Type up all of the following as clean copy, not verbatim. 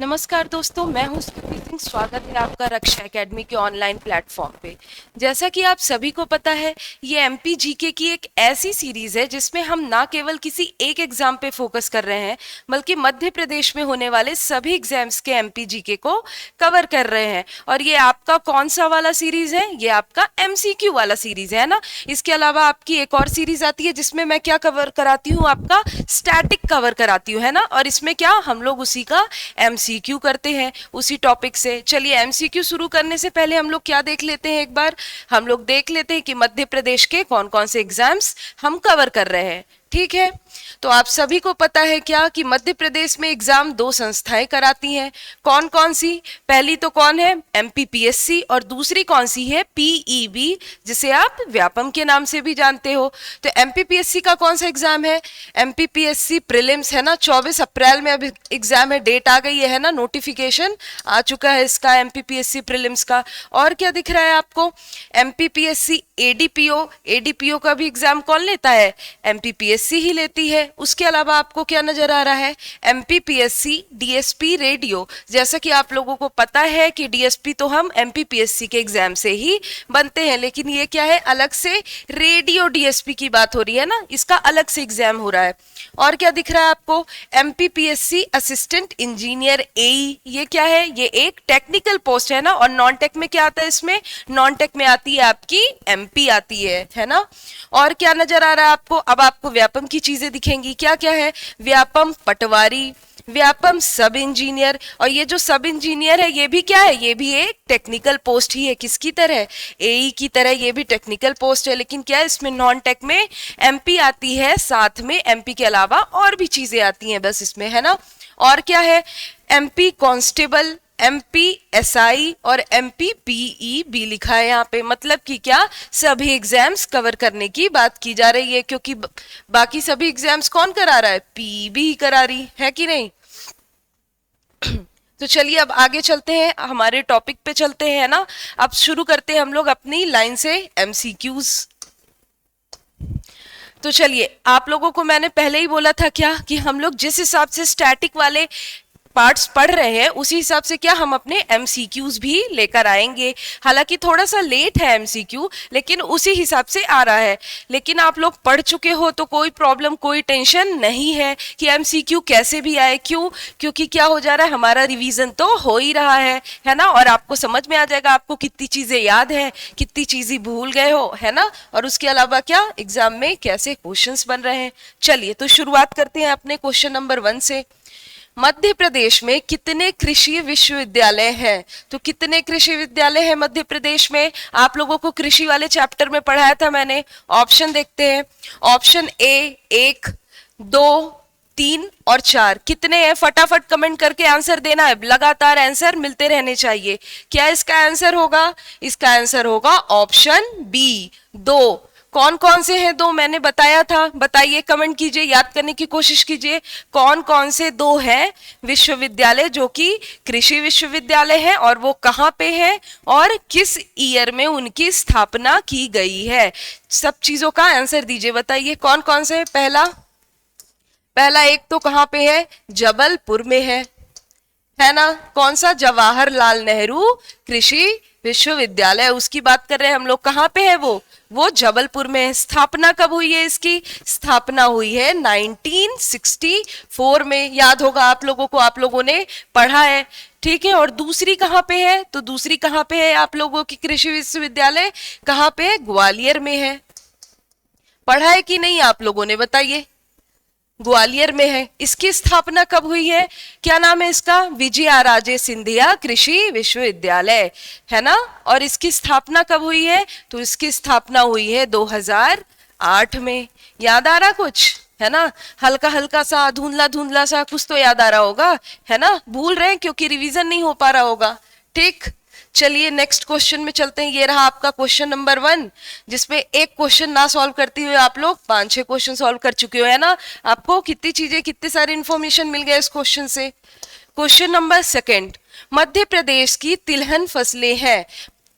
नमस्कार दोस्तों, मैं हूं स्तुति सिंह। स्वागत है आपका रक्षा एकेडमी के ऑनलाइन प्लेटफॉर्म पे। जैसा कि आप सभी को पता है, ये एमपी जीके की एक ऐसी सीरीज है जिसमें हम ना केवल किसी एक एग्जाम पे फोकस कर रहे हैं, बल्कि मध्य प्रदेश में होने वाले सभी एग्जाम्स के एमपी जीके को कवर कर रहे हैं। और ये आपका कौन सा वाला सीरीज है? ये आपका एमसीक्यू वाला सीरीज है ना। इसके अलावा आपकी एक और सीरीज आती है जिसमें मैं क्या कवर कराती हूँ, आपका स्टैटिक कवर कराती हूँ, है ना। और इसमें क्या हम लोग उसी का एमसीक्यू करते हैं उसी टॉपिक से। चलिए, एमसीक्यू शुरू करने से पहले हम लोग क्या देख लेते हैं, एक बार हम लोग देख लेते हैं कि मध्य प्रदेश के कौन कौन से एग्जाम्स हम कवर कर रहे हैं। ठीक है, तो आप सभी को पता है क्या कि मध्य प्रदेश में एग्जाम दो संस्थाएं कराती हैं। कौन कौन सी? पहली तो कौन है? एमपीपीएससी। और दूसरी कौन सी है? पीईबी, जिसे आप व्यापम के नाम से भी जानते हो। तो एमपीपीएससी का कौन सा एग्जाम है? एमपीपीएससी प्रीलिम्स, है ना। 24 अप्रैल में अब एग्जाम है, डेट आ गई है ना, नोटिफिकेशन आ चुका है इसका, एमपीपीएससी प्रीलिम्स का। और क्या दिख रहा है आपको? MPPSC ADPO. एडीपीओ का भी एग्जाम कौन लेता है? एमपीपीएससी ही लेती है। उसके अलावा आपको क्या नजर आ रहा है? MPPSC DSP radio. जैसा कि आप लोगों को पता है कि डीएसपी तो हम एमपीपीएससी के एग्जाम से ही बनते हैं, लेकिन ये क्या है, अलग से रेडियो डीएसपी की बात हो रही है ना, इसका अलग से एग्जाम हो रहा है। और क्या दिख रहा है आपको? एमपीपीएससी असिस्टेंट इंजीनियर एई। ये क्या है? ये एक टेक्निकल पोस्ट है ना। और नॉन टेक में क्या आता है? इसमें नॉन टेक में आती है आपकी एमपी आती है ना। और क्या नजर आ रहा है आपको? अब आपको व्यापम की चीजें दिखेंगी। क्या क्या है? व्यापम पटवारी, व्यापम सब इंजीनियर। और ये जो सब इंजीनियर है ये भी क्या है? ये भी एक टेक्निकल पोस्ट ही है। किसकी तरह? एई की तरह ये भी टेक्निकल पोस्ट है, लेकिन क्या है, इसमें नॉन टेक में एमपी आती है, साथ में एमपी के अलावा और भी चीजें आती हैं बस इसमें, है ना। और क्या है? एमपी कांस्टेबल, एमपी एसआई और एमपी पीईबी लिखा है यहाँ पे। मतलब कि क्या, सभी एग्जाम्स कवर करने की बात की जा रही है, क्योंकि बाकी सभी एग्जाम्स कौन करा रहा है? पीईबी ही करा रही है कि नहीं। तो चलिए अब आगे चलते हैं, हमारे टॉपिक पे चलते हैं ना। अब शुरू करते हैं हम लोग अपनी लाइन से एमसीक्यूज। तो चलिए, आप लोगों को मैंने पहले ही बोला था क्या कि हम लोग जिस हिसाब से स्टैटिक वाले पार्ट्स पढ़ रहे हैं उसी हिसाब से क्या हम अपने एमसीक्यूज भी लेकर आएंगे। हालांकि थोड़ा सा लेट है एमसीक्यू, लेकिन उसी हिसाब से आ रहा है। लेकिन आप लोग पढ़ चुके हो तो कोई प्रॉब्लम, कोई टेंशन नहीं है कि एमसीक्यू कैसे भी आए। क्यों? क्योंकि क्या हो जा रहा है, हमारा रिवीजन तो हो ही रहा है ना। और आपको समझ में आ जाएगा आपको कितनी चीजें याद है, कितनी चीजें भूल गए हो, है ना। और उसके अलावा क्या एग्जाम में कैसे क्वेश्चंस बन रहे हैं। चलिए तो शुरुआत करते हैं अपने क्वेश्चन नंबर 1 से। मध्य प्रदेश में कितने कृषि विश्वविद्यालय हैं? तो कितने कृषि विद्यालय हैं मध्य प्रदेश में? आप लोगों को कृषि वाले चैप्टर में पढ़ाया था मैंने। ऑप्शन देखते हैं। ऑप्शन ए 1, 2, 3 और 4। कितने हैं? फटाफट कमेंट करके आंसर देना है, लगातार आंसर मिलते रहने चाहिए। क्या इसका आंसर होगा? इसका आंसर होगा ऑप्शन बी 2। कौन कौन से हैं दो? मैंने बताया था, बताइए, कमेंट कीजिए, याद करने की कोशिश कीजिए। कौन कौन से दो हैं विश्वविद्यालय जो कि कृषि विश्वविद्यालय हैं, और वो कहाँ पे हैं और किस ईयर में उनकी स्थापना की गई है? सब चीजों का आंसर दीजिए, बताइए कौन कौन से। पहला एक तो कहाँ पे है? जबलपुर में है ना। कौन सा? जवाहरलाल नेहरू कृषि विश्वविद्यालय, उसकी बात कर रहे हैं हम लोग। कहाँ पे है वो जबलपुर में है। स्थापना कब हुई है इसकी? स्थापना हुई है 1964 में। याद होगा आप लोगों को, आप लोगों ने पढ़ा है, ठीक है। और दूसरी कहाँ पे है? तो दूसरी कहाँ पे है आप लोगों की कृषि विश्वविद्यालय? कहाँ पे है? ग्वालियर में है। पढ़ा है कि नहीं आप लोगों ने, बताइए। ग्वालियर में है। इसकी स्थापना कब हुई है? क्या नाम है इसका? विजयाराजे सिंधिया कृषि विश्वविद्यालय, है ना। और इसकी स्थापना कब हुई है? तो इसकी स्थापना हुई है 2008 में। याद आ रहा कुछ, है ना। हल्का हल्का सा, धुंधला धुंधला सा कुछ तो याद आ रहा होगा, है ना। भूल रहे हैं क्योंकि रिवीजन नहीं हो पा रहा होगा। ठीक, चलिए नेक्स्ट क्वेश्चन में चलते हैं। ये रहा आपका क्वेश्चन नंबर 1, जिसमें एक क्वेश्चन ना सॉल्व करते हुए आप लोग 5-6 क्वेश्चन सॉल्व कर चुके हो, है ना। आपको कितनी चीजें, कितनी सारी इंफॉर्मेशन मिल गया इस क्वेश्चन से। क्वेश्चन नंबर 2, मध्य प्रदेश की तिलहन फसलें हैं।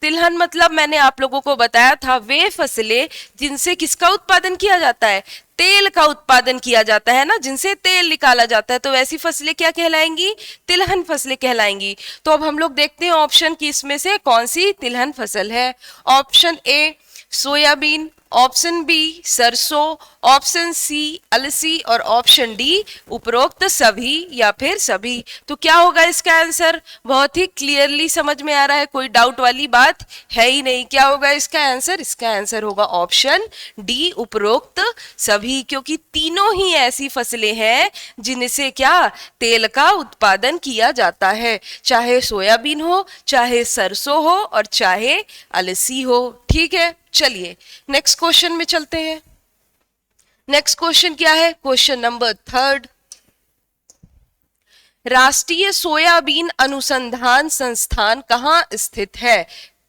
तिलहन मतलब मैंने आप लोगों को बताया था वे फसलें जिनसे किसका उत्पादन किया जाता है? तेल का उत्पादन किया जाता है ना, जिनसे तेल निकाला जाता है, तो वैसी फसलें क्या कहलाएंगी? तिलहन फसलें कहलाएंगी। तो अब हम लोग देखते हैं ऑप्शन की इसमें से कौन सी तिलहन फसल है। Option A soybean, option B सरसों, ऑप्शन सी अलसी और ऑप्शन डी उपरोक्त सभी या फिर सभी। तो क्या होगा इसका आंसर? बहुत ही क्लियरली समझ में आ रहा है, कोई डाउट वाली बात है ही नहीं। क्या होगा इसका आंसर? इसका आंसर होगा ऑप्शन डी उपरोक्त सभी, क्योंकि तीनों ही ऐसी फसलें हैं जिनसे क्या तेल का उत्पादन किया जाता है, चाहे सोयाबीन हो, चाहे सरसों हो और चाहे अलसी हो। ठीक है, चलिए नेक्स्ट क्वेश्चन में चलते हैं। नेक्स्ट क्वेश्चन क्या है? Question number 3। राष्ट्रीय सोयाबीन अनुसंधान संस्थान कहाँ स्थित है?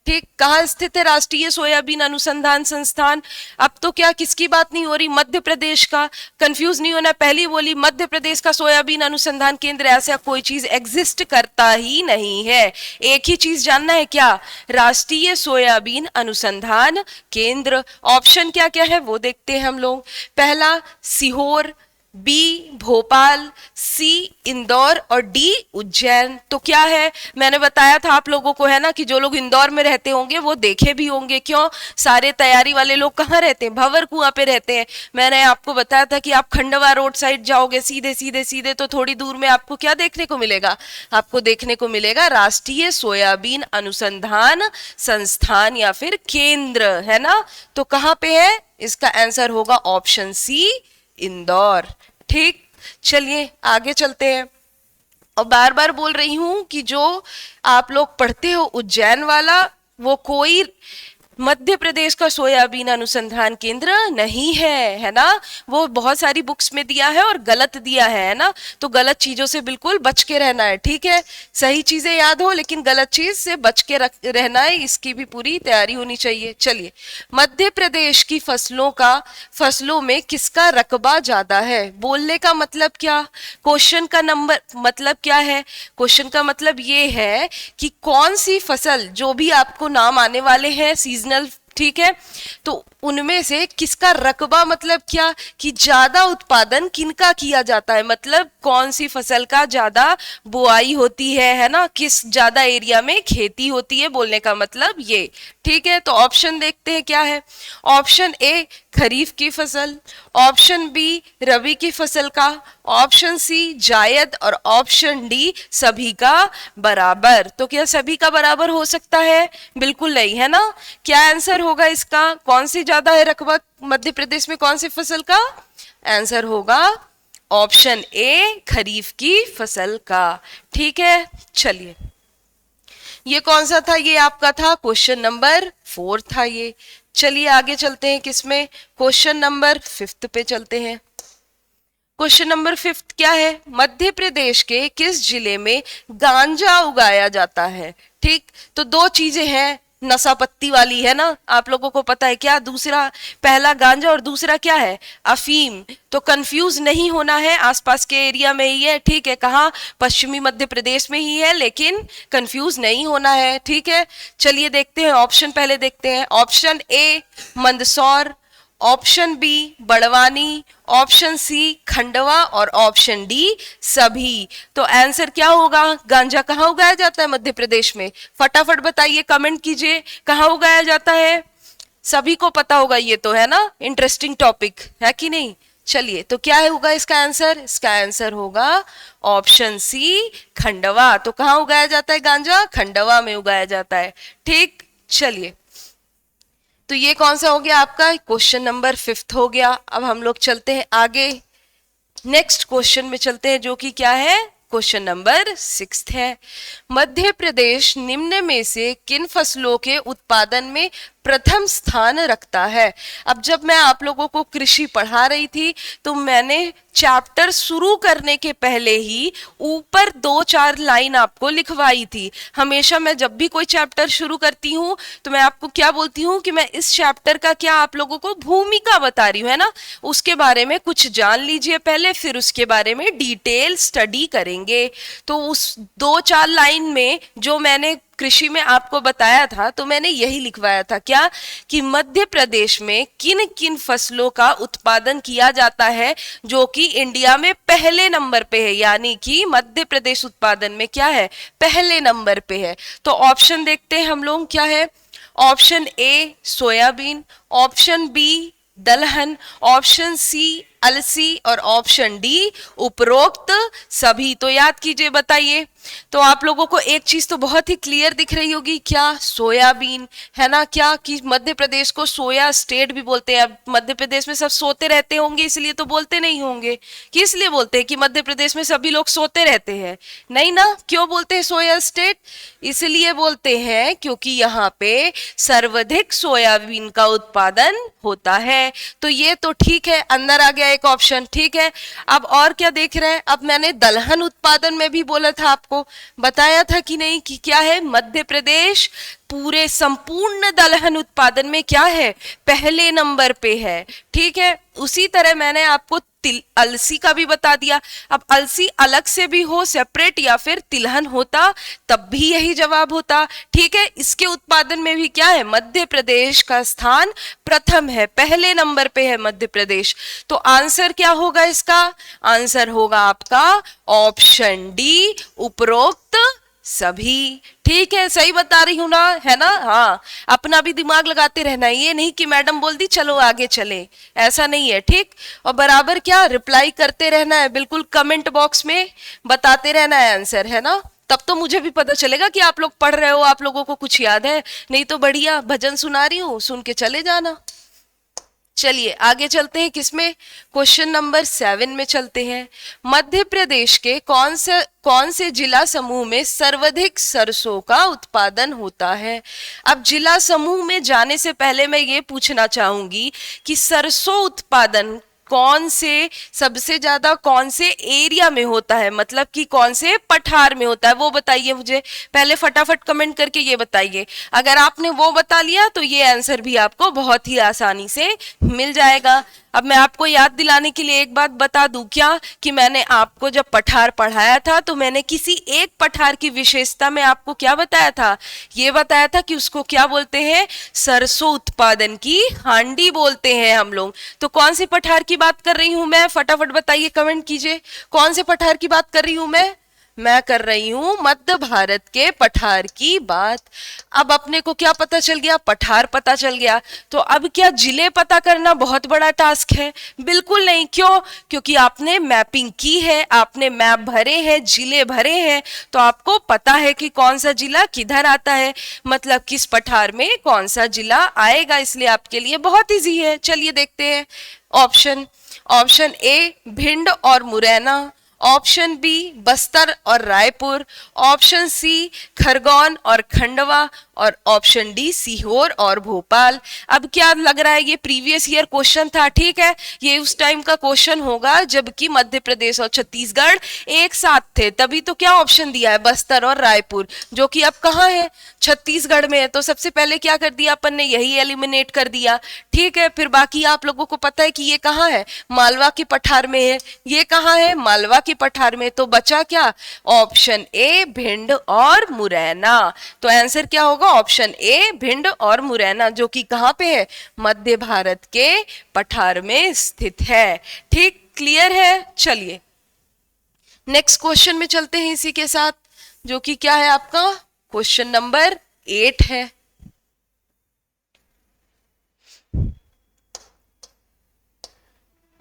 ठीक, कहाँ स्थित है राष्ट्रीय सोयाबीन अनुसंधान संस्थान? अब तो क्या किसकी बात नहीं हो रही? मध्य प्रदेश का। कंफ्यूज नहीं होना, पहली बोली मध्य प्रदेश का सोयाबीन अनुसंधान केंद्र, ऐसा कोई चीज एग्जिस्ट करता ही नहीं है। एक ही चीज जानना है, क्या? राष्ट्रीय सोयाबीन अनुसंधान केंद्र। ऑप्शन क्या क्या है वो देखते हैं हम लोग। पहला सीहोर, बी भोपाल, सी इंदौर और डी उज्जैन। तो क्या है, मैंने बताया था आप लोगों को है ना कि जो लोग इंदौर में रहते होंगे वो देखे भी होंगे। क्यों? सारे तैयारी वाले लोग कहाँ रहते हैं? भंवर कुआं पे रहते हैं। मैंने आपको बताया था कि आप खंडवा रोड साइड जाओगे सीधे सीधे सीधे तो थोड़ी दूर में आपको क्या देखने को मिलेगा? आपको देखने को मिलेगा राष्ट्रीय सोयाबीन अनुसंधान संस्थान या फिर केंद्र, है ना। तो कहाँ पे है? इसका आंसर होगा ऑप्शन सी इंदौर। ठीक, चलिए आगे चलते हैं। और बार बार बोल रही हूं कि जो आप लोग पढ़ते हो उज्जैन वाला, वो कोई मध्य प्रदेश का सोयाबीन अनुसंधान केंद्र नहीं है ना। वो बहुत सारी बुक्स में दिया है और गलत दिया है ना। तो गलत चीजों से बिल्कुल बच के रहना है, ठीक है। सही चीजें याद हो लेकिन गलत चीज से बच के रहना है, इसकी भी पूरी तैयारी होनी चाहिए। चलिए, मध्य प्रदेश की फसलों में किसका रकबा ज्यादा है? बोलने का मतलब क्या? क्वेश्चन का नंबर मतलब क्या है? क्वेश्चन का मतलब ये है कि कौन सी फसल, जो भी आपको नाम आने वाले हैं सीजनल, ठीक है, तो उनमें से किसका रकबा मतलब क्या कि ज्यादा उत्पादन किनका किया जाता है, मतलब कौन सी फसल का ज्यादा बुआई होती है ना, किस ज्यादा एरिया में खेती होती है, बोलने का मतलब ये। ठीक है, तो ऑप्शन देखते हैं क्या है। ऑप्शन ए खरीफ की फसल, ऑप्शन बी रबी की फसल का, ऑप्शन सी जायद और ऑप्शन डी सभी का बराबर। तो क्या सभी का बराबर हो सकता है? बिल्कुल नहीं, है ना। क्या आंसर होगा इसका? कौन सी ज्यादा है रकबा मध्य प्रदेश में कौन सी फसल का? आंसर होगा ऑप्शन ए खरीफ की फसल का। ठीक है, चलिए ये कौन सा था? ये आपका था क्वेश्चन नंबर 4 था ये। चलिए आगे चलते हैं, किसमें? क्वेश्चन नंबर 5 पे चलते हैं। क्वेश्चन नंबर 5 क्या है? मध्य प्रदेश के किस जिले में गांजा उगाया जाता है? ठीक, तो दो चीजें हैं, नशा पत्ती वाली, है ना, आप लोगों को पता है क्या? दूसरा, पहला गांजा और दूसरा क्या है? अफीम। तो कंफ्यूज नहीं होना है, आसपास के एरिया में ही है, ठीक है। कहाँ? पश्चिमी मध्य प्रदेश में ही है, लेकिन कंफ्यूज नहीं होना है, ठीक है। चलिए देखते हैं ऑप्शन, पहले देखते हैं। Option A Mandsaur, option B Barwani, option C Khandwa और ऑप्शन डी सभी। तो आंसर क्या होगा? गांजा कहाँ उगाया जाता है मध्य प्रदेश में? फटाफट बताइए, कमेंट कीजिए, कहाँ उगाया जाता है? सभी को पता होगा ये तो, है ना, इंटरेस्टिंग टॉपिक है कि नहीं। चलिए, तो क्या होगा इसका आंसर? इसका आंसर होगा ऑप्शन सी खंडवा। तो कहाँ उगाया जाता है गांजा? खंडवा में उगाया जाता है। ठीक, चलिए, तो ये कौन सा हो गया आपका? क्वेश्चन नंबर 5 हो गया। अब हम लोग चलते हैं आगे, नेक्स्ट क्वेश्चन में चलते हैं, जो कि क्या है? क्वेश्चन नंबर 6 है। मध्य प्रदेश निम्न में से किन फसलों के उत्पादन में प्रथम स्थान रखता है? अब जब मैं आप लोगों को कृषि पढ़ा रही थी तो मैंने चैप्टर शुरू करने के पहले ही ऊपर 2-4 लाइन आपको लिखवाई थी। हमेशा मैं जब भी कोई चैप्टर शुरू करती हूँ तो मैं आपको क्या बोलती हूँ कि मैं इस चैप्टर का क्या आप लोगों को भूमिका बता रही हूँ, है ना, उसके बारे में कुछ जान लीजिए पहले, फिर उसके बारे में डिटेल स्टडी करेंगे। रहेंगे। तो उस 2-4 लाइन में जो मैंने कृषि में आपको बताया था, तो मैंने यही लिखवाया था क्या, कि मध्य प्रदेश में किन किन फसलों का उत्पादन किया जाता है जो कि इंडिया में पहले नंबर पे है, यानी कि मध्य प्रदेश उत्पादन में क्या है, पहले नंबर पे है। तो ऑप्शन देखते हैं हम लोग क्या है। Option A soybean, option B दलहन, ऑप्शन सी अलसी और ऑप्शन डी उपरोक्त सभी। तो याद कीजिए, बताइए। तो आप लोगों को एक चीज तो बहुत ही क्लियर दिख रही होगी, क्या, सोयाबीन, है ना, क्या कि मध्य प्रदेश को सोया स्टेट भी बोलते हैं। अब मध्य प्रदेश में सब सोते रहते होंगे, इसलिए तो बोलते नहीं होंगे कि इसलिए बोलते हैं कि मध्य प्रदेश में सभी लोग सोते रहते हैं, नहीं ना। क्यों बोलते हैं सोया स्टेट, इसलिए बोलते हैं क्योंकि यहाँ पे सर्वाधिक सोयाबीन का उत्पादन होता है। तो ये तो ठीक है, अंदर आ गया एक ऑप्शन, ठीक है। अब और क्या देख रहे हैं, अब मैंने दलहन उत्पादन में भी बोला था, आपको बताया था कि नहीं, कि क्या है, मध्य प्रदेश पूरे संपूर्ण दलहन उत्पादन में क्या है, पहले नंबर पे है, ठीक है। उसी तरह मैंने आपको अलसी का भी बता दिया। अब अलसी अलग से भी हो, सेपरेट, या फिर तिलहन होता तब भी यही जवाब होता, ठीक है। इसके उत्पादन में भी क्या है, मध्य प्रदेश का स्थान प्रथम है, पहले नंबर पे है मध्य प्रदेश। तो आंसर क्या होगा इसका, आंसर होगा आपका ऑप्शन डी उपरोक्त सभी, ठीक है। सही बता रही हूं ना, है ना। हाँ, अपना भी दिमाग लगाते रहना है, ये नहीं कि मैडम बोल दी चलो आगे चले, ऐसा नहीं है, ठीक। और बराबर क्या रिप्लाई करते रहना है, बिल्कुल कमेंट बॉक्स में बताते रहना है आंसर, है ना। तब तो मुझे भी पता चलेगा कि आप लोग पढ़ रहे हो, आप लोगों को कुछ याद है। नहीं तो बढ़िया भजन सुना रही हूँ, सुन के चले जाना। चलिए आगे चलते हैं, किसमें, क्वेश्चन नंबर 7 में चलते हैं। मध्य प्रदेश के कौन से जिला समूह में सर्वाधिक सरसों का उत्पादन होता है। अब जिला समूह में जाने से पहले मैं ये पूछना चाहूंगी कि सरसों उत्पादन कौन से सबसे ज्यादा कौन से एरिया में होता है, मतलब कि कौन से पठार में होता है, वो बताइए मुझे। पहले फटाफट कमेंट करके ये बताइए। अगर आपने वो बता लिया तो ये आंसर भी आपको बहुत ही आसानी से मिल जाएगा। अब मैं आपको याद दिलाने के लिए एक बात बता दूं क्या, कि मैंने आपको जब पठार पढ़ाया था तो मैंने किसी एक पठार की विशेषता में आपको क्या बताया था, ये बताया था कि उसको क्या बोलते हैं, सरसों उत्पादन की हांडी बोलते हैं हम लोग। तो कौन से पठार की बात कर रही हूं मैं, फटाफट बताइए, कमेंट कीजिए, कौन से पठार की बात कर रही हूं मैं कर रही हूं मध्य भारत के पठार की बात। अब अपने को क्या पता चल गया, पठार पता चल गया। तो अब क्या जिले पता करना बहुत बड़ा टास्क है, बिल्कुल नहीं। क्यों, क्योंकि आपने मैपिंग की है, आपने मैप भरे हैं, जिले भरे हैं, तो आपको पता है कि कौन सा जिला किधर आता है, मतलब किस पठार में कौन सा जिला आएगा, इसलिए आपके लिए बहुत इजी है। चलिए देखते हैं ऑप्शन ए भिंड और मुरैना, ऑप्शन बी बस्तर और रायपुर, ऑप्शन सी खरगोन और खंडवा, और ऑप्शन डी सीहोर और भोपाल। अब क्या लग रहा है, ये प्रीवियस ईयर क्वेश्चन था, ठीक है। ये उस टाइम का क्वेश्चन होगा जबकि मध्य प्रदेश और छत्तीसगढ़ एक साथ थे, तभी तो क्या ऑप्शन दिया है, बस्तर और रायपुर, जो कि अब कहाँ है, छत्तीसगढ़ में है। तो सबसे पहले क्या कर दिया अपन ने, यही एलिमिनेट कर दिया, ठीक है। फिर बाकी आप लोगों को पता है कि ये कहाँ है, मालवा के पठार में है, ये कहाँ है, मालवा के पठार में। तो बचा क्या, ऑप्शन ए भिंड और मुरैना। तो आंसर क्या होगा, ऑप्शन ए भिंड और मुरैना, जो कि कहाँ पे है, मध्य भारत के पठार में स्थित है, ठीक, क्लियर है। चलिए नेक्स्ट क्वेश्चन में चलते हैं इसी के साथ, जो कि क्या है आपका क्वेश्चन नंबर 8 है।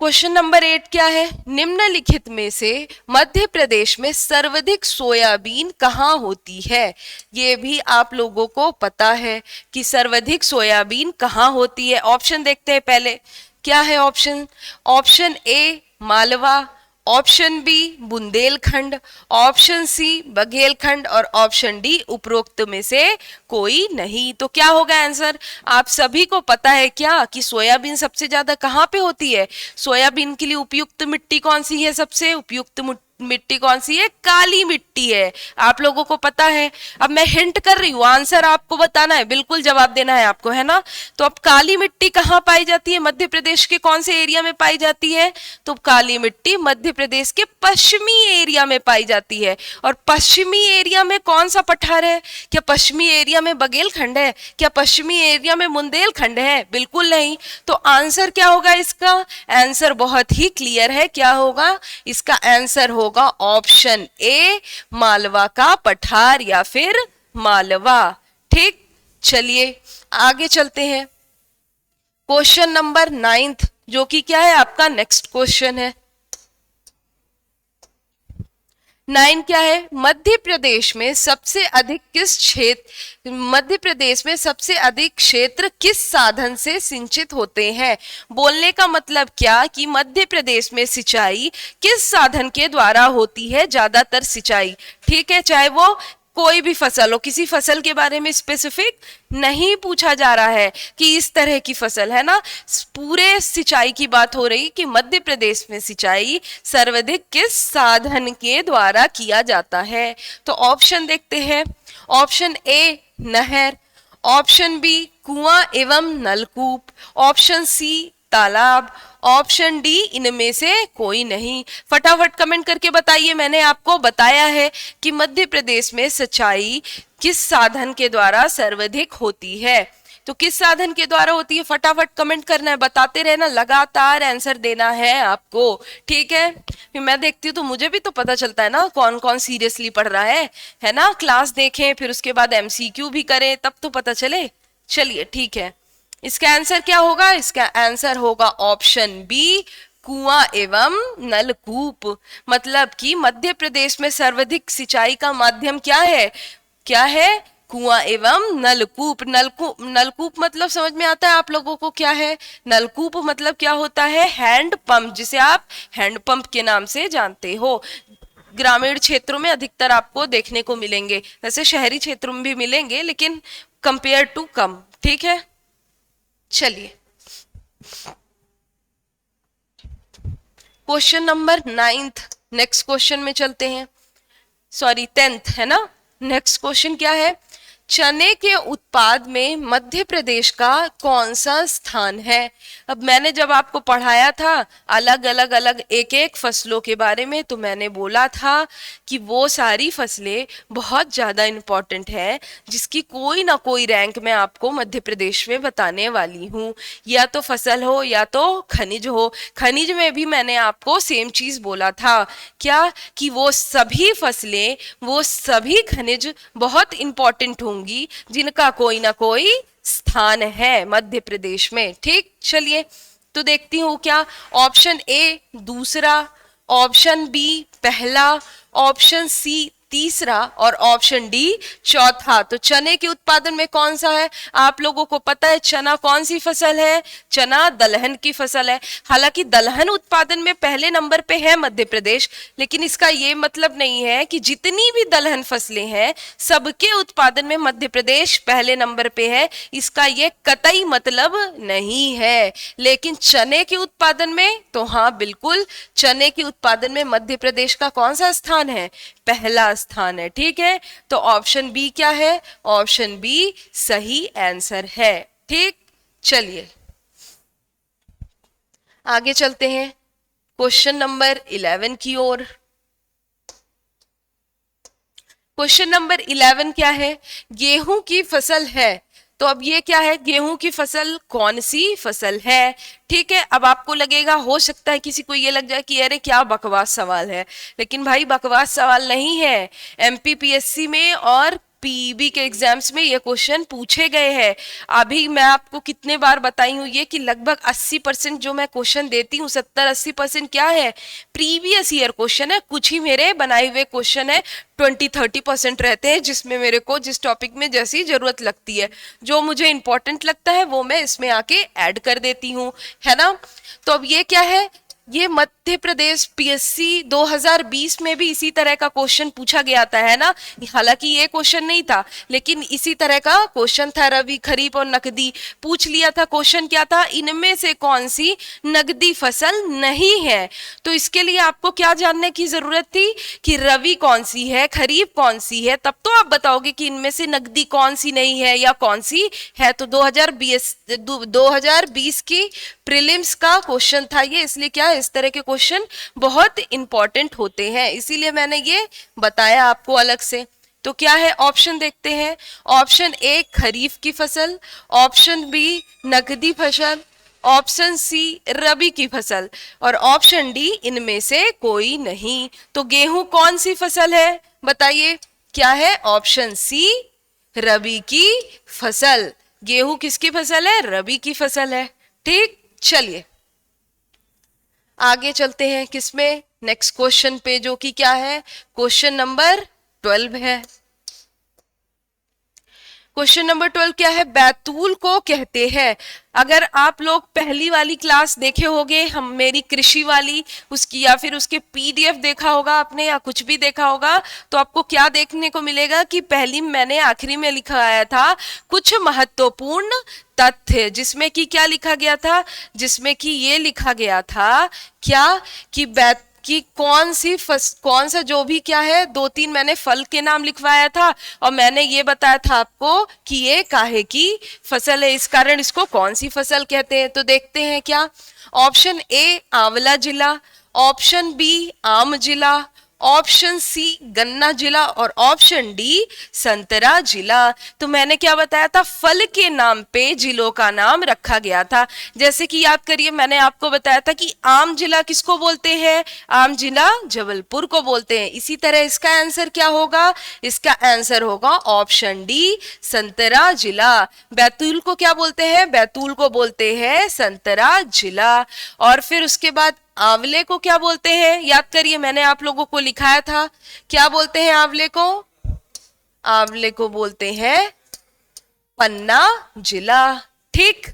क्वेश्चन नंबर 8 क्या है, निम्नलिखित में से मध्य प्रदेश में सर्वाधिक सोयाबीन कहाँ होती है। ये भी आप लोगों को पता है कि सर्वाधिक सोयाबीन कहाँ होती है। ऑप्शन देखते हैं पहले, क्या है option A Malwa, option B Bundelkhand, option C Baghelkhand, और ऑप्शन डी उपरोक्त में से कोई नहीं। तो क्या होगा आंसर, आप सभी को पता है क्या कि सोयाबीन सबसे ज्यादा कहाँ पे होती है, सोयाबीन के लिए उपयुक्त मिट्टी कौन सी है, सबसे उपयुक्त मिट्टी कौन सी है? काली मिट्टी है। आप लोगों को पता है। अब मैं हिंट कर रही हूँ, आंसर आपको बताना है, बिल्कुल जवाब देना है आपको, है ना। तो अब काली मिट्टी कहाँ पाई जाती है? मध्य प्रदेश के कौन से एरिया में पाई जाती है? तो काली मिट्टी मध्य प्रदेश के पश्चिमी एरिया में पाई जाती है। और पश्चिमी एरिया में कौन सा पठार है? क्या पश्चिमी एरिया में बघेलखंड है? क्या पश्चिमी एरिया में बुंदेलखंड है? बिल्कुल नहीं। तो आंसर क्या होगा इसका? आंसर बहुत ही क्लियर है, क्या होगा इसका? आंसर होगा ऑप्शन ए, मालवा का पठार या फिर मालवा। ठीक, चलिए आगे चलते हैं। क्वेश्चन नंबर 9 जो कि क्या है आपका नेक्स्ट क्वेश्चन है। 9 क्या है? मध्य प्रदेश में सबसे अधिक किस क्षेत्र, मध्य प्रदेश में सबसे अधिक क्षेत्र किस साधन से सिंचित होते हैं? बोलने का मतलब क्या कि मध्य प्रदेश में सिंचाई किस साधन के द्वारा होती है ज्यादातर सिंचाई? ठीक है, चाहे वो कोई भी फसल हो, किसी फसल के बारे में स्पेसिफिक नहीं पूछा जा रहा है कि इस तरह की फसल है ना, पूरे सिंचाई की बात हो रही कि मध्य प्रदेश में सिंचाई सर्वाधिक किस साधन के द्वारा किया जाता है। तो ऑप्शन देखते हैं। ऑप्शन ए नहर, ऑप्शन बी कुआं एवं नलकूप, ऑप्शन सी तालाब, ऑप्शन डी इनमें से कोई नहीं। फटाफट कमेंट करके बताइए। मैंने आपको बताया है कि मध्य प्रदेश में सिंचाई किस साधन के द्वारा सर्वाधिक होती है। तो किस साधन के द्वारा होती है? फटाफट कमेंट करना है, बताते रहना, लगातार आंसर देना है आपको। ठीक है, फिर मैं देखती हूँ तो मुझे भी तो पता चलता है ना कौन कौन सीरियसली पढ़ रहा है ना। क्लास देखें, फिर उसके बाद एमसीक्यू भी करें, तब तो पता चले। चलिए ठीक है, इसका आंसर क्या होगा? इसका आंसर होगा ऑप्शन बी, कुआं एवं नलकूप। मतलब कि मध्य प्रदेश में सर्वाधिक सिंचाई का माध्यम क्या है? क्या है? कुआं एवं नलकूप। नलकूप, नलकूप मतलब समझ में आता है आप लोगों को क्या है? नलकूप मतलब क्या होता है? हैंड पंप, जिसे आप हैंड पंप के नाम से जानते हो। ग्रामीण क्षेत्रों में अधिकतर आपको देखने को मिलेंगे, वैसे शहरी क्षेत्रों में भी मिलेंगे लेकिन कंपेयर टू कम। ठीक है, चलिए क्वेश्चन नंबर 9 नेक्स्ट क्वेश्चन में चलते हैं। सॉरी 10 है ना। नेक्स्ट क्वेश्चन क्या है? चने के उत्पाद में मध्य प्रदेश का कौन सा स्थान है? अब मैंने जब आपको पढ़ाया था अलग अलग एक एक फसलों के बारे में, तो मैंने बोला था कि वो सारी फसलें बहुत ज़्यादा इम्पोर्टेंट है, जिसकी कोई ना कोई रैंक मैं आपको मध्य प्रदेश में बताने वाली हूँ। या तो फसल हो या तो खनिज हो। खनिज में भी मैंने आपको सेम चीज़ बोला था, क्या कि वो सभी फसलें, वो सभी खनिज बहुत इम्पोर्टेंट होंगी जिनका कोई ना कोई स्थान है मध्य प्रदेश में। ठीक, चलिए तो देखती हूँ क्या। ऑप्शन ए दूसरा, ऑप्शन बी पहला, ऑप्शन सी तीसरा और ऑप्शन डी चौथा। तो चने के उत्पादन में कौन सा है? आप लोगों को पता है चना कौन सी फसल है? चना दलहन की फसल है। हालांकि दलहन उत्पादन में पहले नंबर पे है मध्य प्रदेश, लेकिन इसका ये मतलब नहीं है कि जितनी भी दलहन फसलें हैं सबके उत्पादन में मध्य प्रदेश पहले नंबर पे है, इसका ये कतई मतलब नहीं है। लेकिन चने के उत्पादन में तो हाँ बिल्कुल, चने के उत्पादन में मध्य प्रदेश का कौन सा स्थान है? पहला स्थान है। ठीक है, तो ऑप्शन बी क्या है? ऑप्शन बी सही आंसर है। ठीक, चलिए आगे चलते हैं क्वेश्चन नंबर 11 की ओर। क्वेश्चन नंबर 11 क्या है? गेहूं की फसल है। तो अब ये क्या है? गेहूं की फसल कौन सी फसल है? ठीक है, अब आपको लगेगा, हो सकता है किसी को ये लग जाए कि अरे क्या बकवास सवाल है, लेकिन भाई बकवास सवाल नहीं है। एमपीपीएससी में और पीईबी के एग्जाम्स में ये क्वेश्चन पूछे गए हैं। अभी मैं आपको कितने बार बताई हूँ ये कि लगभग 80% जो मैं क्वेश्चन देती हूँ, 70-80% क्या है? प्रीवियस ईयर क्वेश्चन है। कुछ ही मेरे बनाए हुए क्वेश्चन है, 20-30% रहते हैं जिसमें मेरे को जिस टॉपिक में जैसी जरूरत लगती है, जो मुझे इंपॉर्टेंट लगता है वो मैं इसमें आके ऐड कर देती हूँ, है ना। तो अब ये क्या है? ये मध्य प्रदेश पीएससी 2020 में भी इसी तरह का क्वेश्चन पूछा गया था, है ना। हालांकि ये क्वेश्चन नहीं था, लेकिन इसी तरह का क्वेश्चन था। रबी, खरीफ और नकदी पूछ लिया था। क्वेश्चन क्या था, इनमें से कौन सी नकदी फसल नहीं है। तो इसके लिए आपको क्या जानने की जरूरत थी कि रबी कौन सी है, खरीफ कौन सी है, तब तो आप बताओगे कि इनमें से नकदी कौन सी नहीं है या कौन सी है। तो 2020 की प्रीलिम्स का क्वेश्चन था ये, इसलिए क्या इस तरह के क्वेश्चन बहुत इंपॉर्टेंट होते हैं, इसीलिए मैंने ये बताया आपको अलग से। तो क्या है, ऑप्शन देखते हैं। ऑप्शन ए खरीफ की फसल, ऑप्शन बी नकदी फसल, ऑप्शन सी रबी की फसल और ऑप्शन डी इनमें से कोई नहीं। तो गेहूं कौन सी फसल है बताइए, क्या है, ऑप्शन सी रबी की फसल। गेहूं किसकी फसल है, रबी की फसल है। ठीक, चलिए आगे चलते हैं किसमें, नेक्स्ट क्वेश्चन पे, जो कि क्या है, क्वेश्चन नंबर 12 है। क्वेश्चन नंबर 12 क्या है, बैतूल को कहते हैं। अगर आप लोग पहली वाली क्लास देखे होंगे, हम मेरी कृषि वाली, उसकी या फिर उसके पीडीएफ देखा होगा आपने या कुछ भी देखा होगा, तो आपको क्या देखने को मिलेगा कि पहली मैंने आखिरी में लिखा आया था कुछ महत्वपूर्ण तथ्य, जिसमें कि क्या लिखा गया था, जिसमें कि ये लिखा गया था क्या कि कौन सा जो भी क्या है, 2-3 मैंने फल के नाम लिखवाया था और मैंने ये बताया था आपको कि ये काहे की फसल है, इस कारण इसको कौन सी फसल कहते हैं। तो देखते हैं क्या, ऑप्शन ए आंवला जिला, ऑप्शन बी आम जिला, ऑप्शन सी गन्ना जिला और ऑप्शन डी संतरा जिला। तो मैंने क्या बताया था, फल के नाम पे जिलों का नाम रखा गया था। जैसे कि याद करिए, मैंने आपको बताया था कि आम जिला किसको बोलते हैं, आम जिला जबलपुर को बोलते हैं। इसी तरह इसका आंसर क्या होगा, इसका आंसर होगा ऑप्शन डी संतरा जिला। बैतूल को क्या बोलते हैं, बैतूल को बोलते हैं संतरा जिला। और फिर उसके बाद आंवले को क्या बोलते हैं, याद करिए, मैंने आप लोगों को लिखाया था, क्या बोलते हैं आंवले को, आंवले को बोलते हैं पन्ना जिला। ठीक,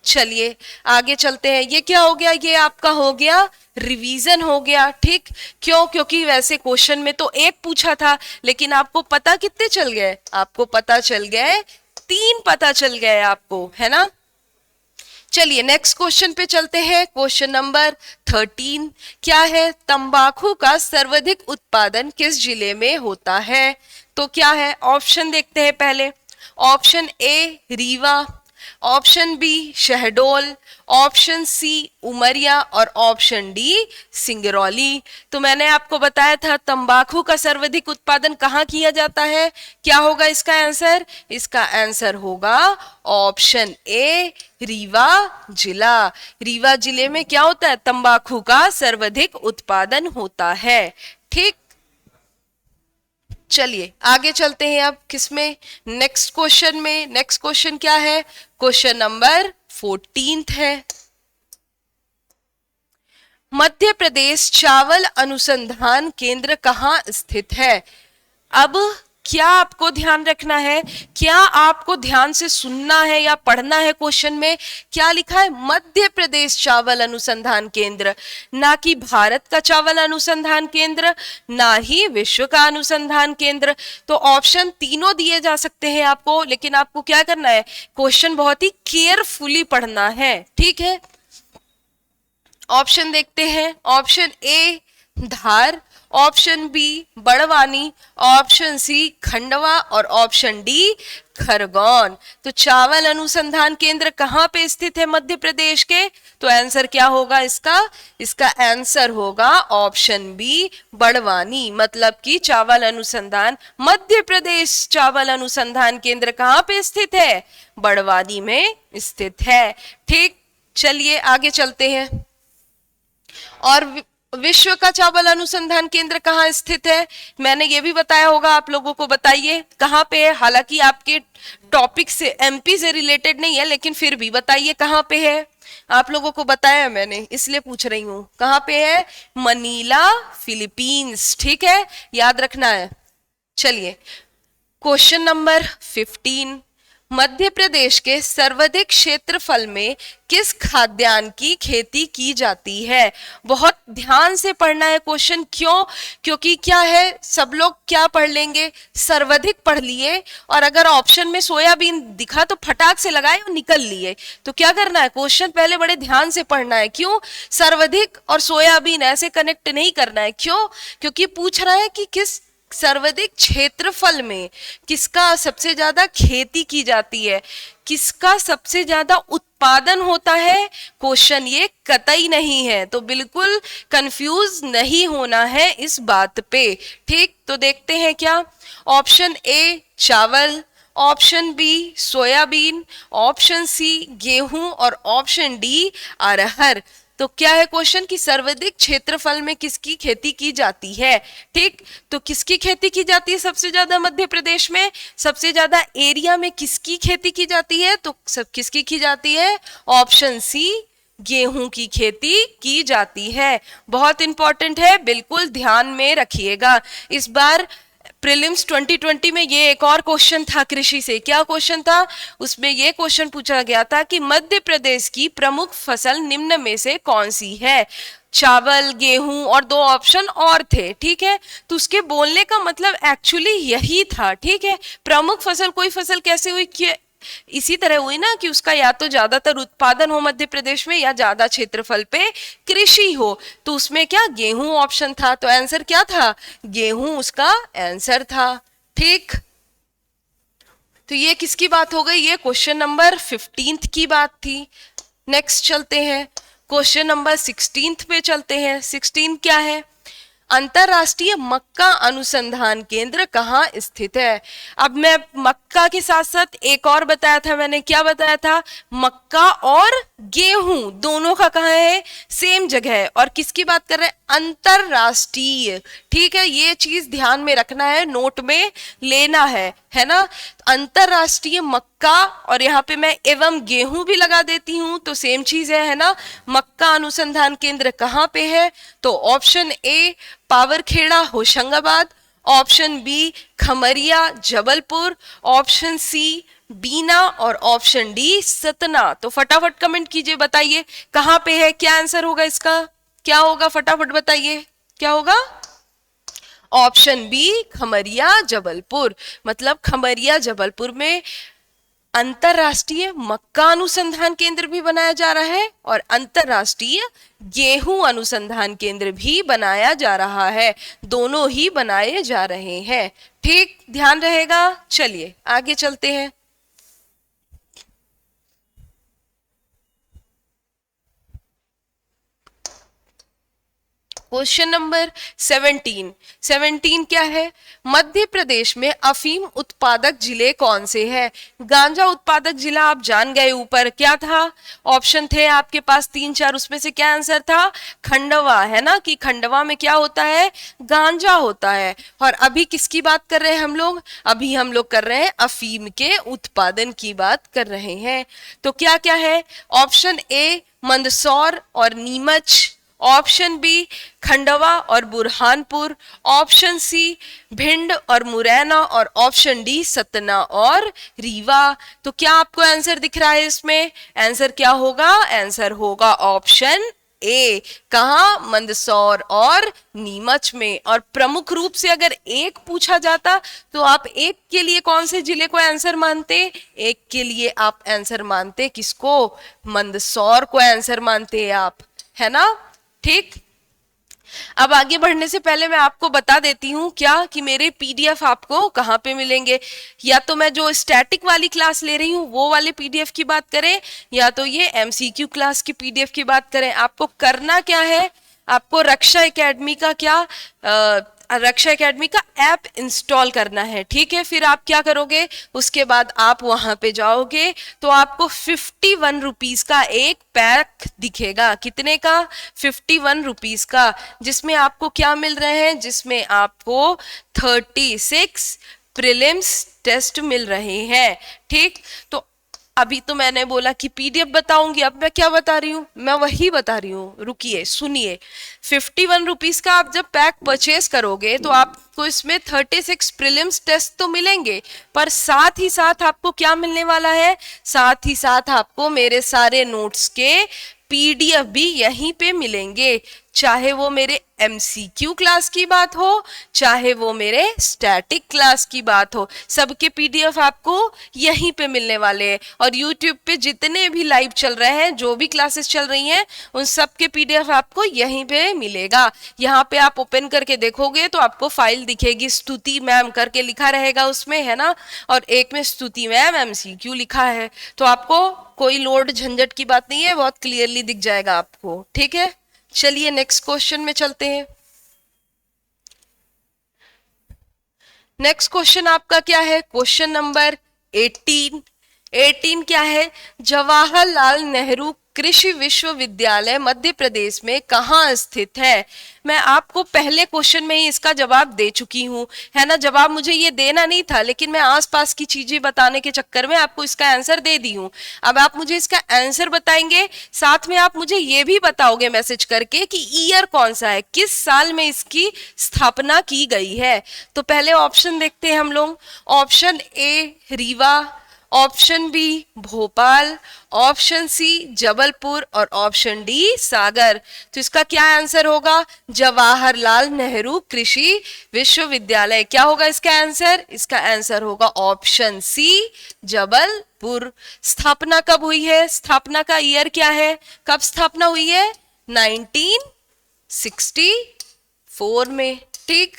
चलिए आगे चलते हैं। ये क्या हो गया, ये आपका हो गया रिवीजन हो गया। ठीक, क्यों, क्योंकि वैसे क्वेश्चन में तो एक पूछा था, लेकिन आपको पता कितने चल गए, आपको पता चल गए 3 पता चल गए आपको, है ना। चलिए नेक्स्ट क्वेश्चन पे चलते हैं। क्वेश्चन नंबर 13 क्या है, तंबाकू का सर्वाधिक उत्पादन किस जिले में होता है। तो क्या है, ऑप्शन देखते हैं पहले। Option A Rewa, option B Shahdol, option C Umaria और ऑप्शन डी सिंगरौली। तो मैंने आपको बताया था तंबाकू का सर्वाधिक उत्पादन कहाँ किया जाता है, क्या होगा इसका आंसर, इसका आंसर होगा ऑप्शन ए रीवा जिला। रीवा जिले में क्या होता है, तंबाकू का सर्वाधिक उत्पादन होता है। ठीक, चलिए आगे चलते हैं अब किसमें, नेक्स्ट क्वेश्चन में। नेक्स्ट क्वेश्चन क्या है, क्वेश्चन नंबर 14 है। मध्य प्रदेश चावल अनुसंधान केंद्र कहाँ स्थित है। अब क्या आपको ध्यान रखना है, क्या आपको ध्यान से सुनना है या पढ़ना है, क्वेश्चन में क्या लिखा है, मध्य प्रदेश चावल अनुसंधान केंद्र, ना कि भारत का चावल अनुसंधान केंद्र, ना ही विश्व का अनुसंधान केंद्र। तो ऑप्शन तीनों दिए जा सकते हैं आपको, लेकिन आपको क्या करना है, क्वेश्चन बहुत ही केयरफुली पढ़ना है। ठीक है, ऑप्शन देखते हैं। Option A Dhar, option B Barwani, option C Khandwa और ऑप्शन डी खरगोन। तो चावल अनुसंधान केंद्र कहाँ पे स्थित है मध्य प्रदेश के, तो आंसर क्या होगा इसका, इसका आंसर होगा ऑप्शन बी बड़वानी। मतलब कि चावल अनुसंधान, मध्य प्रदेश चावल अनुसंधान केंद्र कहाँ पे स्थित है, बड़वानी में स्थित है। ठीक, चलिए आगे चलते हैं। और विश्व का चावल अनुसंधान केंद्र कहाँ स्थित है, मैंने ये भी बताया होगा आप लोगों को, बताइए कहाँ पे है। हालांकि आपके टॉपिक से, एमपी से रिलेटेड नहीं है, लेकिन फिर भी बताइए कहाँ पे है। आप लोगों को बताया मैंने, इसलिए पूछ रही हूँ, कहाँ पे है, मनीला फिलीपींस। ठीक है, याद रखना है। चलिए क्वेश्चन नंबर 15, मध्य प्रदेश के सर्वाधिक क्षेत्रफल में किस खाद्यान्न की खेती की जाती है? बहुत ध्यान से पढ़ना है क्वेश्चन। क्यों? क्योंकि क्या है, सब लोग क्या पढ़ लेंगे, सर्वाधिक पढ़ लिए, और अगर ऑप्शन में सोयाबीन दिखा तो फटाक से लगाए और निकल लिए। तो क्या करना है, क्वेश्चन पहले बड़े ध्यान से पढ़ना है। क्यों सर्वाधिक और सोयाबीन ऐसे कनेक्ट नहीं करना है? क्यों? क्योंकि पूछ रहा है कि किस सर्वाधिक क्षेत्रफल में किसका सबसे ज्यादा खेती की जाती है, किसका सबसे ज्यादा उत्पादन होता है। क्वेश्चन ये कतई नहीं है, तो बिल्कुल कंफ्यूज नहीं होना है इस बात पे। ठीक, तो देखते हैं क्या। ऑप्शन ए चावल, option B soybean, option C गेहूं और ऑप्शन डी अरहर। तो क्या है क्वेश्चन कि सर्वाधिक क्षेत्रफल में किसकी खेती की जाती है। ठीक, तो किसकी खेती की जाती है सबसे ज्यादा मध्य प्रदेश में, सबसे ज्यादा एरिया में किसकी खेती की जाती है, तो सब किसकी की जाती है, ऑप्शन सी गेहूं की खेती की जाती है। बहुत इंपॉर्टेंट है, बिल्कुल ध्यान में रखिएगा। इस बार प्रीलिम्स 2020 में ये एक और क्वेश्चन था कृषि से। क्या क्वेश्चन था उसमें? ये क्वेश्चन पूछा गया था कि मध्य प्रदेश की प्रमुख फसल निम्न में से कौन सी है। चावल, गेहूं और दो ऑप्शन और थे। ठीक है, तो उसके बोलने का मतलब एक्चुअली यही था। ठीक है, प्रमुख फसल, कोई फसल कैसे हुई कि इसी तरह हुई ना कि उसका या तो ज्यादातर उत्पादन हो मध्य प्रदेश में या ज्यादा क्षेत्रफल पे कृषि हो। तो उसमें क्या गेहूं ऑप्शन था, तो आंसर क्या था, गेहूं उसका आंसर था। ठीक, तो ये किसकी बात हो गई, ये क्वेश्चन नंबर 15 की बात थी। नेक्स्ट चलते हैं, क्वेश्चन नंबर 16 पे चलते हैं। 16 क्या है, अंतरराष्ट्रीय मक्का अनुसंधान केंद्र कहाँ स्थित है। अब मैं मक्का के साथ साथ एक और बताया था, मैंने क्या बताया था, मक्का और गेहूं दोनों का कहाँ है, सेम जगह है। और किसकी बात कर रहे हैं, अंतरराष्ट्रीय। ठीक है, ये चीज ध्यान में रखना है, नोट में लेना है ना। अंतरराष्ट्रीय मक्का, और यहाँ पे मैं एवं गेहूं भी लगा देती हूं तो सेम चीज है ना। मक्का अनुसंधान केंद्र कहाँ पे है, तो option A Pawarkheda Hoshangabad, option B Khamaria Jabalpur, option C Bina और ऑप्शन डी सतना। तो फटाफट कमेंट कीजिए, बताइए कहां पे है, क्या आंसर होगा इसका, क्या होगा, फटाफट बताइए क्या होगा। ऑप्शन बी खमरिया जबलपुर, मतलब खमरिया जबलपुर में अंतरराष्ट्रीय मक्का अनुसंधान केंद्र भी बनाया जा रहा है और अंतरराष्ट्रीय गेहूं अनुसंधान केंद्र भी बनाया जा रहा है, दोनों ही बनाए जा रहे हैं। ठीक, ध्यान रहेगा। चलिए आगे चलते हैं। क्वेश्चन नंबर 17 क्या है, मध्य प्रदेश में अफीम उत्पादक जिले कौन से हैं। गांजा उत्पादक जिला आप जान गए, ऊपर क्या था, ऑप्शन थे आपके पास 3-4, उसमें से क्या आंसर था, खंडवा, है ना, कि खंडवा में क्या होता है, गांजा होता है। और अभी किसकी बात कर रहे हैं हम लोग, अभी हम लोग कर रहे हैं अफीम के उत्पादन की बात कर रहे हैं। तो क्या क्या है, ऑप्शन ए मंदसौर और नीमच, ऑप्शन बी खंडवा और बुरहानपुर, ऑप्शन सी भिंड और मुरैना और ऑप्शन डी सतना और रीवा। तो क्या आपको आंसर दिख रहा है इसमें, आंसर क्या होगा, आंसर होगा ऑप्शन ए, कहा, मंदसौर और नीमच में। और प्रमुख रूप से अगर एक पूछा जाता तो आप एक के लिए कौन से जिले को आंसर मानते, एक के लिए आप आंसर मानते किसको, मंदसौर को आंसर मानते आप, है ना। ठीक, अब आगे बढ़ने से पहले मैं आपको बता देती हूँ क्या कि मेरे पीडीएफ आपको कहाँ पे मिलेंगे। या तो मैं जो स्टैटिक वाली क्लास ले रही हूँ वो वाले पीडीएफ की बात करें, या तो ये एमसीक्यू क्लास की पीडीएफ की बात करें। आपको करना क्या है, आपको रक्षा एकेडमी का रक्षा एकेडमी का ऐप इंस्टॉल करना है। ठीक है, फिर आप क्या करोगे, उसके बाद आप वहां पे जाओगे तो आपको 51 रुपीज का एक पैक दिखेगा। कितने का, 51 रुपीज का, जिसमें आपको क्या मिल रहे हैं, जिसमें आपको 36 प्रीलिम्स टेस्ट मिल रहे हैं। ठीक, तो अभी तो मैंने बोला कि पीडीएफ बताऊंगी, अब मैं क्या बता रही हूँ, मैं वही बता रही हूँ, रुकिए सुनिए। 51 रुपीज का आप जब पैक परचेज करोगे तो आपको इसमें 36 प्रीलिम्स टेस्ट तो मिलेंगे, पर साथ ही साथ आपको क्या मिलने वाला है, साथ ही साथ आपको मेरे सारे नोट्स के पीडीएफ भी यहीं पे मिलेंगे, चाहे वो मेरे एमसीक्यू क्लास की बात हो, चाहे वो मेरे स्टैटिक क्लास की बात हो, सबके पीडीएफ आपको यहीं पे मिलने वाले हैं। और यूट्यूब पे जितने भी लाइव चल रहे हैं, जो भी क्लासेस चल रही हैं, उन सब के पीडीएफ आपको यहीं पे मिलेगा। यहाँ पे आप ओपन करके देखोगे तो आपको फाइल दिखेगी, स्तुति मैम करके लिखा रहेगा उसमें, है ना, और एक में स्तुति मैम एमसीक्यू लिखा है, तो आपको कोई लोड झंझट की बात नहीं है, बहुत क्लियरली दिख जाएगा आपको, ठीक है। चलिए नेक्स्ट क्वेश्चन में चलते हैं। नेक्स्ट क्वेश्चन आपका क्या है, क्वेश्चन नंबर 18। 18 क्या है, जवाहरलाल नेहरू कृषि विश्वविद्यालय मध्य प्रदेश में कहाँ स्थित है। मैं आपको पहले क्वेश्चन में ही इसका जवाब दे चुकी हूँ, है ना, जवाब मुझे ये देना नहीं था, लेकिन मैं आसपास की चीजें बताने के चक्कर में आपको इसका आंसर दे दी हूँ। अब आप मुझे इसका आंसर बताएंगे, साथ में आप मुझे ये भी बताओगे मैसेज करके कि ईयर कौन सा है, किस साल में इसकी स्थापना की गई है। तो पहले ऑप्शन देखते हैं हम लोग। Option A Rewa, option B Bhopal, option C Jabalpur और ऑप्शन डी सागर। तो इसका क्या आंसर होगा, जवाहरलाल नेहरू कृषि विश्वविद्यालय। क्या होगा इसका आंसर, इसका आंसर होगा ऑप्शन सी जबलपुर। स्थापना कब हुई है, स्थापना का ईयर क्या है, कब स्थापना हुई है, 1964 में। ठीक,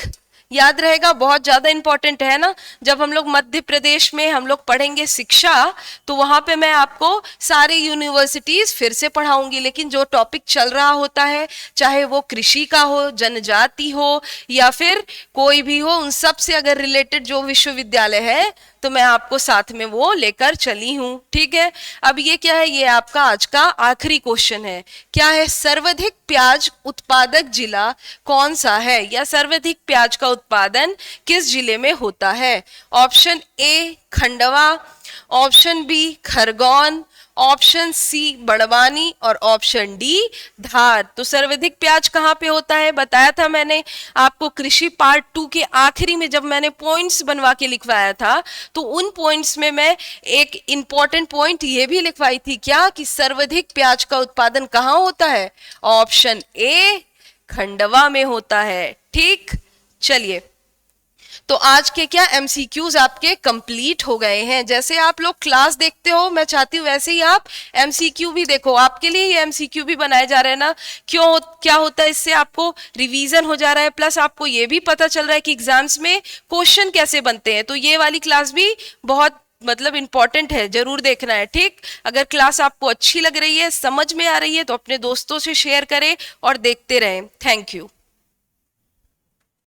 याद रहेगा, बहुत ज्यादा इंपॉर्टेंट है ना। जब हम लोग मध्य प्रदेश में हम लोग पढ़ेंगे शिक्षा, तो वहां पे मैं आपको सारे यूनिवर्सिटीज फिर से पढ़ाऊंगी, लेकिन जो टॉपिक चल रहा होता है, चाहे वो कृषि का हो, जनजाति हो, या फिर कोई भी हो, उन सब से अगर रिलेटेड जो विश्वविद्यालय है, तो मैं आपको साथ में वो लेकर चली हूं। ठीक है, अब ये क्या है, ये आपका आज का आखिरी क्वेश्चन है। क्या है, सर्वाधिक प्याज उत्पादक जिला कौन सा है, या सर्वाधिक प्याज का उत्पादन किस जिले में होता है। Option A Khandwa, option B Khargone, option C Barwani और ऑप्शन डी धार। तो सर्वाधिक प्याज कहाँ पे होता है, बताया था मैंने आपको कृषि पार्ट 2 के आखिरी में, जब मैंने पॉइंट्स बनवा के लिखवाया था, तो उन पॉइंट्स में मैं एक इंपॉर्टेंट पॉइंट ये भी लिखवाई थी, क्या कि सर्वाधिक प्याज का उत्पादन कहाँ होता है, ऑप्शन ए खंडवा में होता है। ठीक, चलिए, तो आज के क्या एमसीक्यूज आपके कंप्लीट हो गए हैं। जैसे आप लोग क्लास देखते हो, मैं चाहती हूँ वैसे ही आप एमसीक्यू भी देखो। आपके लिए ये एमसीक्यू भी बनाए जा रहे हैं ना, क्यों, क्या होता है, इससे आपको रिवीजन हो जा रहा है, प्लस आपको ये भी पता चल रहा है कि एग्जाम्स में क्वेश्चन कैसे बनते हैं। तो ये वाली क्लास भी बहुत मतलब इंपॉर्टेंट है, जरूर देखना है। ठीक, अगर क्लास आपको अच्छी लग रही है, समझ में आ रही है, तो अपने दोस्तों से शेयर करें और देखते रहें। Thank you.